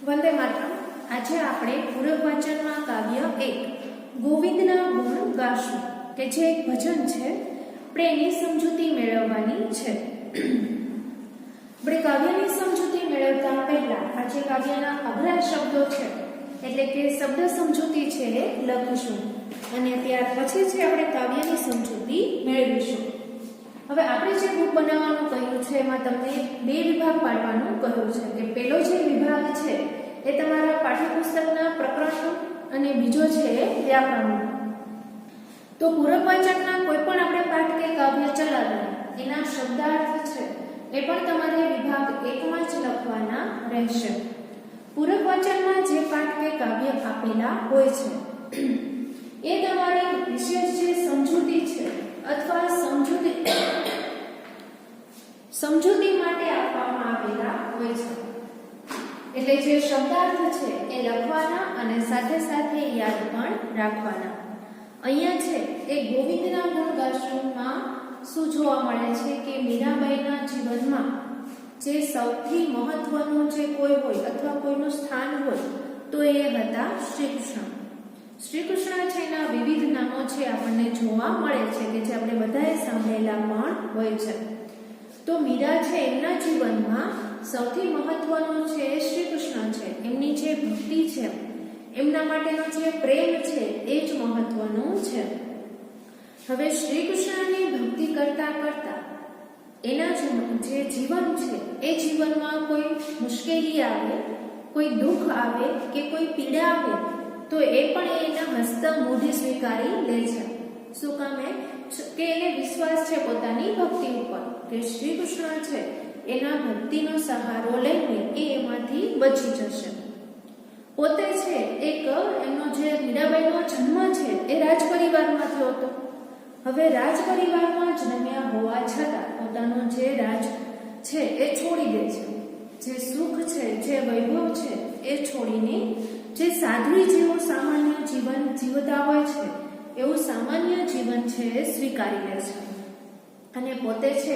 વંદે માતરમ। આજે આપણે પૂરક વાચનમાં કાવ્ય 1 ગોવિંદના ગુણ ગાશું કે જે એક ભજન છે, આપણે એની સમજૂતી મેળવવાની છે। આપણે કાવ્યની સમજૂતી મેળવતા પહેલા આજે કાવ્યના અઘરા શબ્દો છે એટલે કે શબ્દ સમજૂતી છે એ લખીશું અને ત્યાર પછી છે આપણે કાવ્યની સમજૂતી મેળવીશું। હવે આપણે જે બુક બનાવવાનું કહ્યું છે એમાં તમને બે વિભાગ પાડવાનું કહ્યું છે કે પહેલો જે વિભાગ છે એ તમારા પાઠ્યપુસ્તકના પ્રકરણનો અને બીજો છે વ્યાકરણનો। તો પૂરક વાચનના કોઈ પણ આપણે પાઠ કે કાવ્ય ચલાવીએ એના શબ્દાર્થ છે એ પણ તમારે વિભાગ 1 માં જ લખવાના રહેશે। પૂરક વાચનમાં જે પાઠ કે કાવ્ય આપેલા હોય છે એ તમારી વિશેષ જે સમજૂતી છે અથવા સમજૂતી માટે આપવામાં આવેલા હોય છે, એટલે જે શબ્દાર્થ છે એ લખવાના અને સાથે સાથે યાદ પણ રાખવાના। અહીંયા છે એ ગોવિંદના ગુણ ગાશુમાં શું જોવા મળે છે કે મીરાબાઈના જીવનમાં જે સૌથી મહત્વનું જે કોઈ હોય અથવા કોઈનું સ્થાન હોય તો એ હતા શ્રી કૃષ્ણ। શ્રી કૃષ્ણ છે એના વિવિધ નામો છે આપણને જોવા મળે છે કે જે આપણે બધાએ સાંભળેલા પણ હોય છે। તો મીરા છે એમના જીવનમાં સૌથી મહત્વનું છે શ્રી કૃષ્ણ છે, એમની જે ભક્તિ છે એમના માટેનો જે પ્રેમ છે એ જ મહત્વનું છે। હવે શ્રી કૃષ્ણની ભક્તિ કરતા કરતા એના જે જીવન છે એ જીવનમાં કોઈ મુશ્કેલી આવે, કોઈ દુઃખ આવે કે કોઈ પીડા આવે તો એ પણ એના હસતા મોઢે સ્વીકારી લે છે। શું કામ કે એને વિશ્વાસ છે પોતાની ભક્તિ ઉપર કે શ્રી કૃષ્ણ છે એના ભક્તિનો સહારો લઈને એ એમાંથી બચી જશે। પોતે છે એક એમનો જે મીરાબાઈનો જન્મ છે એ રાજપરિવારમાં થયો હતો। હવે રાજપરિવારમાં જન્મ્યા હોવા છતાં પોતાનો જે રાજ છે એ છોડી દે છે, જે સુખ છે જે વૈભવ છે એ છોડીને જે સાધ્વી જેવું સામાન્ય જીવન જીવતા હોય છે એવું સામાન્ય જીવન છે એ સ્વીકારી લે છે અને પોતે છે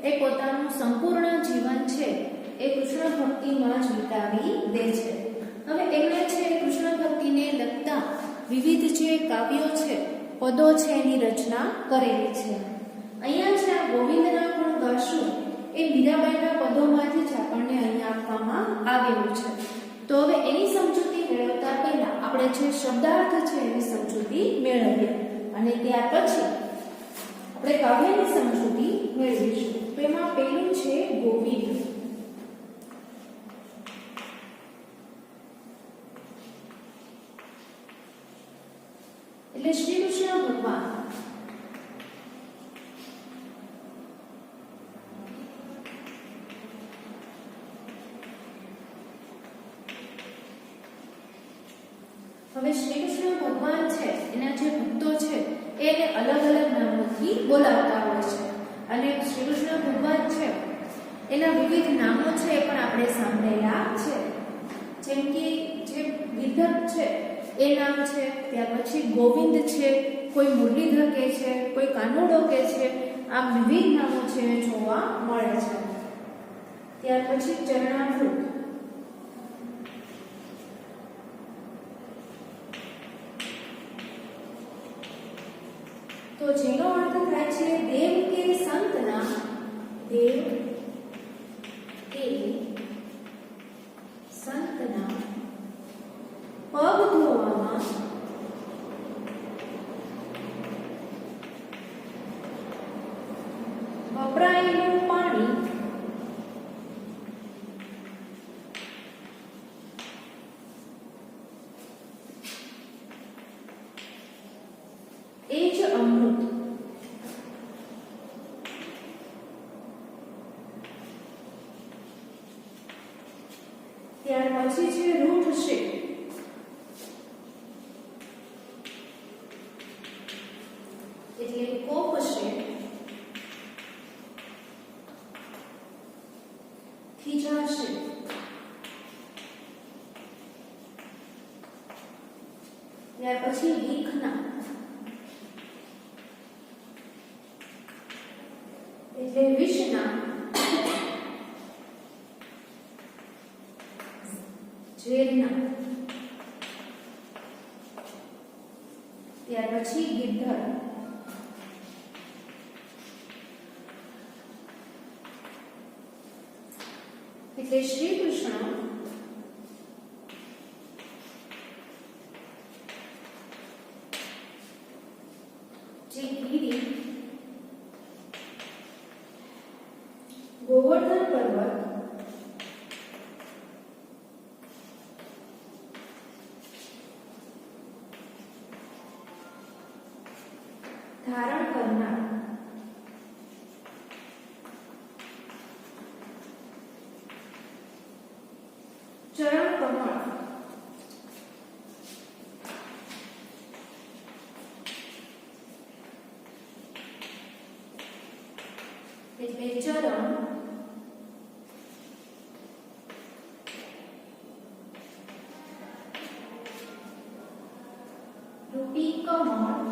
એ પોતાનું સંપૂર્ણ જીવન છે એ કૃષ્ણ ભક્તિમાં જ વિતાવી દે છે। હવે એમણે છે કૃષ્ણ ભક્તિને લગતા વિવિધ જે કાવ્યો છે, પદો છે એની રચના કરેલી છે। અહીંયા છે આ ગોવિંદના ગુણ ગાશું એ મીરાબાઈના પદોમાંથી જ આપણને અહીંયા આપવામાં આવેલું છે। તો હવે એની સમજૂતી મેળવતા પહેલા આપણે જે શબ્દાર્થ છે એની સમજૂતી મેળવીએ અને ત્યાર પછી આપણે કાવ્યની સમજૂતી મેળવીશું। તો એમાં પહેલું છે ગોવિંદ। એટલે શ્રી કૃષ્ણ ભગવાન। હવે શ્રી કૃષ્ણ ભગવાન છે એના જે ભક્તો છે એને અલગ અલગ નામોથી બોલાવતા હોય છે અને શ્રી કૃષ્ણ ભગવાન છે એના વિવિધ નામો છે એ પણ આપણે સાંભળેલા છે, જેમ કે જે વિધક છે એ નામ છે, ત્યાર પછી ગોવિંદ છે, કોઈ મુરલીધર કે છે, કોઈ કાનોડો કે છે, આ વિવિધ નામો છે જોવા મળે છે। ત્યાર પછી ચરણામૃત, તો જેનો અર્થ થાય છે દેવ કે સંતના, દેવ કે સંતના પગ ધોવામાં વપરાયેલું પાણી એ જ અમૃત। ત્યાર પછી છે રૂઠ છે, એટલે કોપ છે, ખીજાશે, ત્યાર પછી વિખના એટલે વિષના, ઝેરના, ત્યાર પછી ગિદ્ધર, એટલે શ્રી કૃષ્ણ જે ગિરી, ગોવર્ધન પર્વત, ધારણ કરનાર, ચરણ કમળ, એટલે ચરણ, રૂપી કમળ,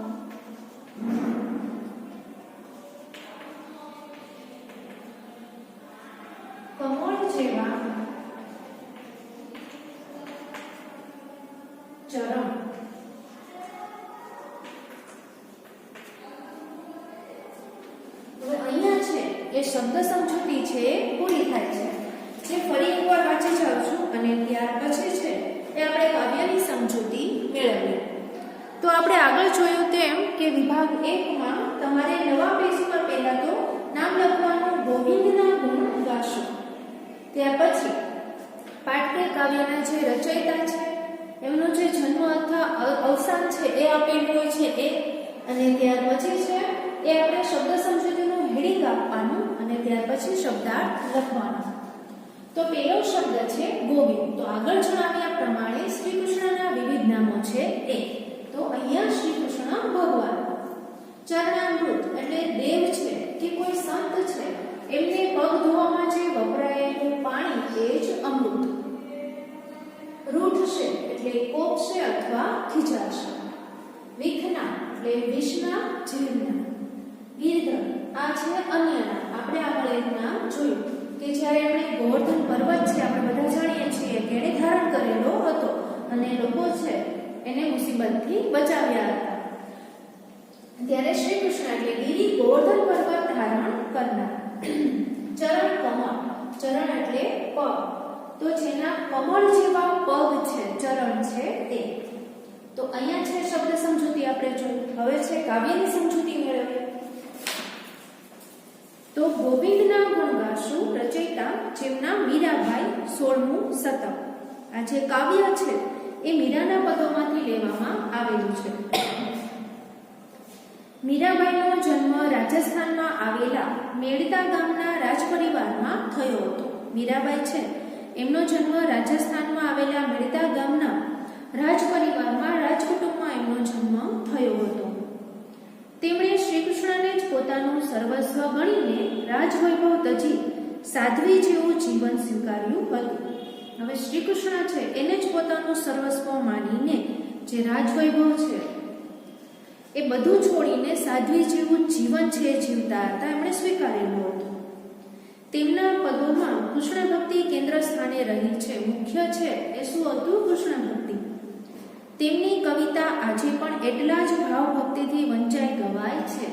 કમળ જેવા ચરણ, હવે અહીંયા છે એ શબ્દ સમજૂતી છે પૂરી થાય છે, જે ફરી એકવાર વાંચી જાઉં છું અને ત્યાર પછી છે એ આપણે કાવ્યની સમજૂતી મેળવીએ. તો આપણે આગળ જોયું તેમ કે વિભાગ 1 માં તમારે નવા પેજ પર પહેલા તો નામ લખવાનું ગોવિંદના ગુણ ગાશો, ત્યાર પછી પાઠ્ય કાવ્યના જે રચયિતા છે એમનો જે જન્મ અથવા અવસાન છે એ આપેલું હોય છે એ, અને ત્યાર પછી છે એ આપણે શબ્દ સમજૂતીનું હેડિંગ આપવાનું અને ત્યાર પછી શબ્દાર્થ લખવાનો. તો પહેલો શબ્દ છે ગોવિંદ. તો આગળ જણાવ્યા પ્રમાણે શ્રી કૃષ્ણના વિવિધ નામો છે એ. તો અહીંયા શ્રી કૃષ્ણ ભગવાન. ચરણામૃત એટલે દેવ છે કે કોઈ સંત છે એમને પગ ધોવામાં જે વપરાયેલું પાણી એ જ અમૃત. રૂઠ છે એટલે કોપશે અથવા ખીજાશે. વિખના એટલે વિષના, જીવના. ગિરધર આ છે અન્ય નામ. આપણે આગળ એક નામ જોયું કે જ્યારે એમણે ગોવર્ધન પર્વત છે આપણે બધા જાણીએ છીએ કે એણે ધારણ કરેલો હતો અને લોકો છે એને મુસીબતથી બચાવ્યા હતા, ત્યારે શ્રી કૃષ્ણ એટલે ગિરી ગોવર્ધન પર્વત ધારણ કરનાર. ચરણ કમળ, ચરણ એટલે પગ, તો જેના કમળ જેવા પગ છે ચરણ છે તે. તો અહીંયા છે શબ્દ સમજૂતી આપણે જોયું. હવે છે કાવ્યની સમજૂતી મેળવીએ. તો ગોવિંદના ગુણ ગાશું રચયિતા જેમના મીરાબાઈ 16મું શતક. આ જે કાવ્ય છે એ મીરાના પદોમાંથી લેવામાં આવેલું છે. મીરાબાઈનો જન્મ રાજસ્થાનમાં આવેલા મેળતા ગામના રાજપરિવારમાં થયો હતો. મીરાબાઈ છે એમનો જન્મ રાજસ્થાનમાં આવેલા મેળતા ગામના રાજપરિવારમાં રાજકુટુંબમાં એમનો જન્મ થયો હતો. તેમણે શ્રી કૃષ્ણને જ પોતાનું સર્વસ્વ ગણીને રાજવૈભવ તજી સાધ્વી જેવું જીવન સ્વીકાર્યું હતું. હવે શ્રી કૃષ્ણ છે એને જ પોતાનું સર્વસ્વ માનીને જે રાજવૈભવ છે એ બધું છોડીને સાધ્વી જેવું જીવન છે જીવતા હતા એમણે સ્વીકારેલું હતું. તેમના પદોમાં કૃષ્ણ ભક્તિ કેન્દ્ર સ્થાને રહી છે. મુખ્ય છે એ શું હતું? કૃષ્ણ ભક્તિ. તેમની કવિતા આજે પણ એટલા જ ભાવ ભક્તિથી વંચાઈ ગવાય છે.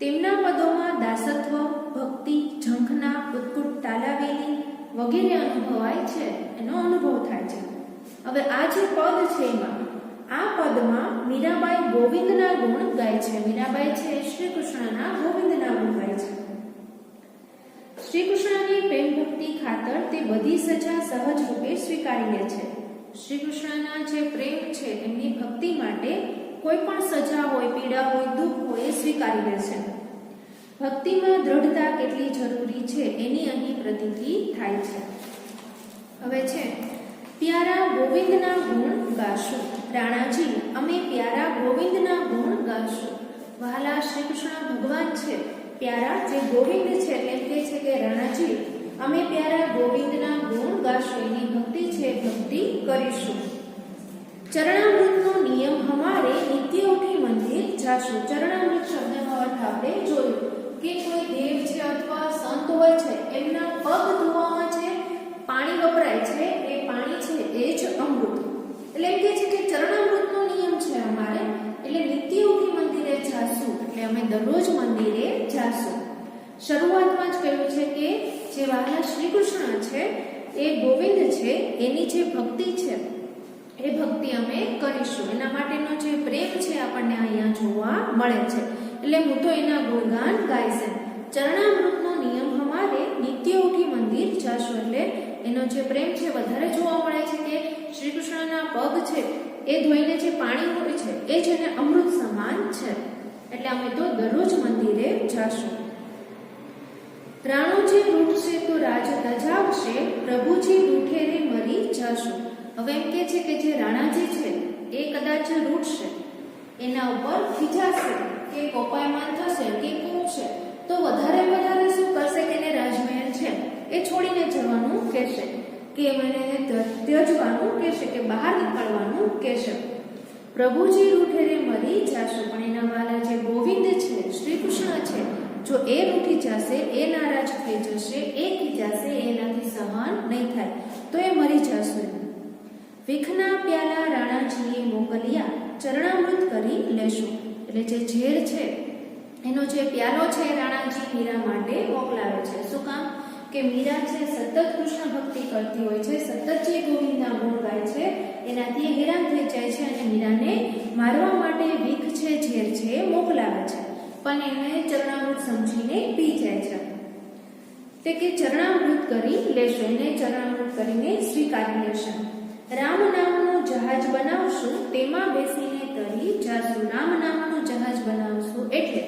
તેમના પદોમાં દાસત્વ, ભક્તિ, ઝંખના, ઉત્કુટ તાલાવેલી વગેરે અનુભવાય છે, એનો અનુભવ થાય છે. હવે આ જે પદ છે એમાં આ પદમાં મીરાબાઈ ગોવિંદના ગુણ ગાય છે. મીરાબાઈ છે શ્રી કૃષ્ણના ગોવિંદના ગુણ ગાય છે. શ્રી કૃષ્ણની પ્રેમ ભક્તિ ખાતર તે બધી સજા સહજ રૂપે સ્વીકારી લે છે. શ્રી કૃષ્ણના જે પ્રેમ છે એમની ભક્તિ માટે કોઈ પણ સજા હોય, પીડા હોય, દુઃખ હોય એ સ્વીકારી લે છે. ભક્તિમાં દ્રઢતા કેટલી જરૂરી છે એની અહીં પ્રતીતિ થાય છે. હવે છે પ્યારા ગોવિંદના ગુણ ગાશું. રાણાજી અમે પ્યારા ગોવિંદના ગુણ ગાશું. વહાલા શ્રી કૃષ્ણ ભગવાન છે પ્યારા જે ગોવિંદ છે એમ કહે છે કે રાણાજી અમે પ્યારા ગોવિંદના ગુણ ગાશું, એની ભક્તિ છે ભક્તિ કરીશું. ચરણામૃતનો નિયમ હમારે નિત્ય ઉઠી મંદિર જાશું. ચરણામૃત શબ્દનો અર્થ આપણે જોયું કે કોઈ દેવ છે અથવા સંત હોય છે એમના પગ ધોવામાં જે પાણી વપરાય છે એ પાણી છે એ જ અમૃત. એટલે એમ કહે છે કે ચરણામૃતનો નિયમ છે અમારે, એટલે નિત્ય ઉઠી મંદિરે જાશું, એટલે અમે દરરોજ મંદિરે જાશું. શરૂઆતમાં જ કહ્યું છે કે જે વહાલા શ્રી કૃષ્ણ છે એ ગોવિંદ છે, એની જે ભક્તિ છે એ ભક્તિ અમે કરીશું. એના માટેનો જે પ્રેમ છે આપણને અહીંયા જોવા મળે છે. એટલે હું તો એના ગુણગાન ગાઈશ. ચરણામૃતનો નિયમ અમારે નિત્ય ઉઠી મંદિર જાશું, એટલે એનો જે પ્રેમ છે વધારે જોવા મળે છે કે શ્રી કૃષ્ણના પગ છે એ ધોઈને જે પાણી હોય છે એ જ એને અમૃત સમાન છે. એટલે અમે તો દરરોજ મંદિરે જાશું. રાણોજી રૂઠશે તો રાજ તજાવશે, પ્રભુજી રૂઠે રે મરી જાશું. હવે એમ કે છે કે જે રાણાજી છે એ કદાચ રૂઠશે, એના ઉપર ખીજાશે કે કોપાયમાન થશે કે કૂદશે, તો વધારે શું કરશે કે એને રાજમહેલ છે એ છોડીને જવાનું કહેશે, કે મને ત્યજવાનું કહેશે, કે બહાર નીકળવાનું કહેશે. પ્રભુજી રૂઠે રે મરી જાશું. પણ એના વાલા જે ગોવિંદ છે, શ્રી કૃષ્ણ છે, જો એ રૂઠી જશે, એ નારાજ થઈ જશે, એ ખીજાશે, એનાથી સહન નહીં થાય, તો એ મરી જશે. વિખના પ્યાલા રાણાજીએ મોકલ્યા, ચરણામૃત કરી લેશું. એટલે જે ઝેર છે એનો જે પ્યાલો છે રાણાજી મીરા માટે મોકલાવે છે. શું કામ? કે મીરા છે સતત કૃષ્ણ ભક્તિ કરતી હોય છે, સતત જે ગોવિંદના ગુણ ગાય છે, એનાથી હેરાન થઈ જાય છે અને મીરાને મારવા માટે વિખ છે, ઝેર છે એ મોકલાવે છે. પણ એને ચરણામૃત સમજીને પી જાય છે. તે કે ચરણામૃત કરી લેશો, એને ચરણામૃત કરીને સ્વીકારી લેશે. રામ નામનું જહાજ બનાવશું, તેમાં બેસીને તરી જાશું. રામ નામનું જહાજ બનાવશું એટલે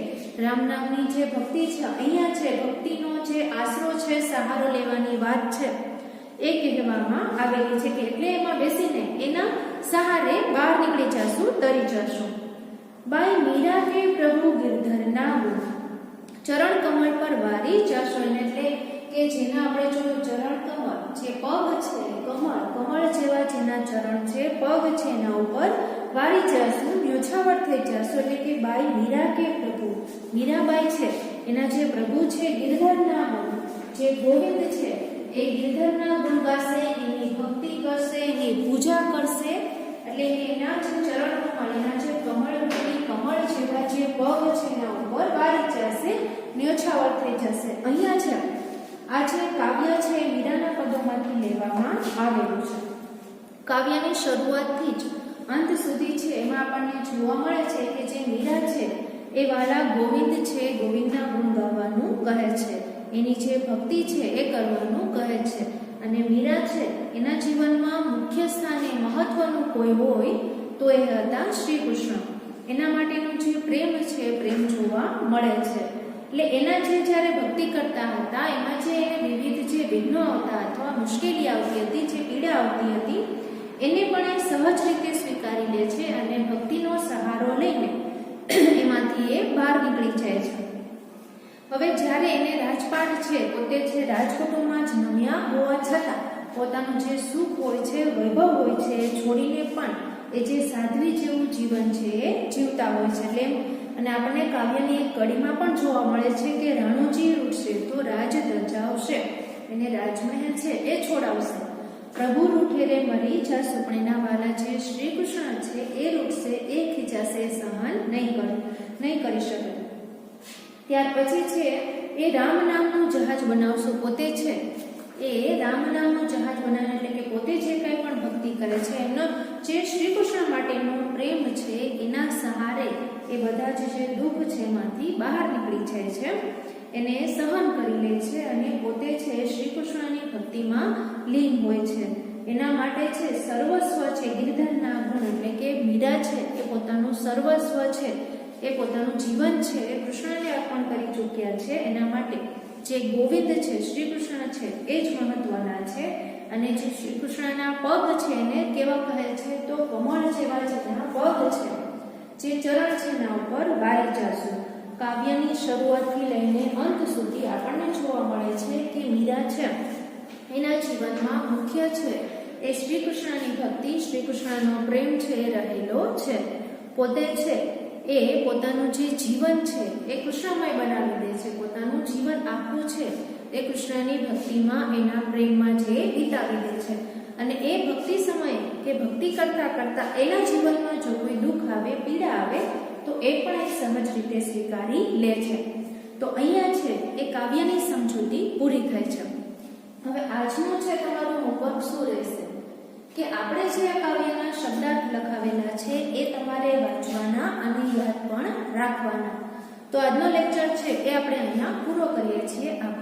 રામ નામની જે ભક્તિ છે, અહીંયા છે ભક્તિનો જે આશરો છે, સહારો લેવાની વાત છે એ કહેવામાં આવેલી છે કે એટલે એમાં બેસીને એના સહારે બહાર નીકળી જાશું, તરી જાશું. બાય મીરા કે પ્રભુ ગિરધર નામ, ચરણ કમળ પર વારી જાશું. એટલે કે જેના આપણે જોયું ચરણ કમળ, જે પગ છે કમળ જેવા જેના ચરણ છે, પગ છે, એના ઉપર વારી જાશું, ન્યોછાવર થઈ જાશું. એટલે કે બાઈ મીરા કે પ્રભુ, મીરાબાઈ છે એના જે પ્રભુ છે ગિરધરના ગુણ, જે ગોવિંદ છે એ ગિરધરના ગુણ ગાશે, એની ભક્તિ કરશે, એની પૂજા કરશે. એટલે એના જે ચરણ કમળ, એના જે કમળ જેવા જે પગ છે એના ઉપર વારી જશે, ન્યોછાવર થઈ જશે. અહીંયા છે આ જે કાવ્ય છે એ મીરાના પદોમાંથી લેવામાં આવેલું છે. કાવ્યની શરૂઆતથી જ અંત સુધી છે એમાં આપણને જોવા મળે છે કે જે મીરા છે એ વાલા ગોવિંદ છે, ગોવિંદના ગુણ ગાવાનું કહે છે, એની જે ભક્તિ છે એ કરવાનું કહે છે. અને મીરા છે એના જીવનમાં મુખ્ય સ્થાને મહત્વનું કોઈ હોય તો એ હતા શ્રી કૃષ્ણ. એના માટેનો જે પ્રેમ છે એ પ્રેમ જોવા મળે છે. એટલે એના જે જ્યારે ભક્તિ કરતા હતા એમાં જે વિવિધ જે વિઘ્નો આવતા અથવા મુશ્કેલી આવતી હતી, જે પીડા આવતી હતી, એને પણ એ સહજ રીતે સ્વીકારી લે છે અને ભક્તિનો સહારો લઈને એમાંથી એ બહાર નીકળી જાય છે. હવે જ્યારે એને રાજપાટ છે, પોતે છે રાજકુટુંબમાં જન્મ્યા હોવા છતાં પોતાનું જે સુખ હોય છે, વૈભવ હોય છે, એ છોડીને પણ એ જે સાધ્વી જેવું જીવન છે એ જીવતા હોય છે. એટલે અને આપણને કાવ્યની એક કડીમાં પણ જોવા મળે છે કે રાણોજી રૂઠશે તો રાજ ધજાવશે, એને રાજમહેલ છે એ છોડાવશે. પ્રભુ રૂઠે રે મરી જાશું. પણ એના વાલા જે શ્રી કૃષ્ણ છે એ રૂઠશે, એ ખીજાશે, સહન નહીં કરી શકે. ત્યાર પછી છે એ રામ નામનું જહાજ બનાવશું. પોતે છે એ રામ નામનું જહાજ બનાવે, એટલે કે પોતે જે કંઈ પણ ભક્તિ કરે છે એમનો જે શ્રી કૃષ્ણ માટેનો પ્રેમ છે એના સહારે એ બધા જે દુઃખ છે એમાંથી બહાર નીકળી જાય છે, એને સહન કરી લે છે અને પોતે છે શ્રી કૃષ્ણની ભક્તિમાં લીન હોય છે. એના માટે છે સર્વસ્વ છે ગિરધરના ગુણ, એટલે કે મીરા છે એ પોતાનું સર્વસ્વ છે, એ પોતાનું જીવન છે એ કૃષ્ણને અર્પણ કરી ચૂક્યા છે. એના માટે જે ગોવિંદ છે, શ્રી કૃષ્ણ છે એ જ મહત્વના છે. અને જે શ્રી કૃષ્ણના પગ છે એને કેવા કહે છે તો કમળ જેવા જેના પગ છે, જે ચરણ છે એના ઉપર વારી જાશું. કાવ્યની શરૂઆતથી લઈને અંત સુધી આપણને જોવા મળે છે કે મીરા છે એના જીવનમાં મુખ્ય છે એ શ્રી કૃષ્ણની ભક્તિ, શ્રી કૃષ્ણનો પ્રેમ છે એ રહેલો છે. પોતે છે એ પોતાનું જે જીવન છે એ કૃષ્ણમય બનાવી દે છે, પોતાનું જીવન આખું છે એ કૃષ્ણની ભક્તિમાં, એના પ્રેમમાં જે વિતાવી દે છે. અને એ કે ભક્તિ કરતા કરતા એના જીવનમાં જો કોઈ દુઃખ આવે, પીડા આવે તો એ પણ એક સહજ રીતે સ્વીકારી લે છે. તો અહીંયા છે એ કાવ્યની સમજૂતી પૂરી થઈ છે. હવે આજનું છે તમારું હોમવર્ક શું રહેશે કે આપણે જે આ કાવ્યના શબ્દાર્થ લખાવેલા છે એ તમારે વાંચવાના અને યાદ પણ રાખવાના. તો આજનો લેક્ચર છે એ આપણે અહીંયા પૂરો કરીએ છીએ. આભાર.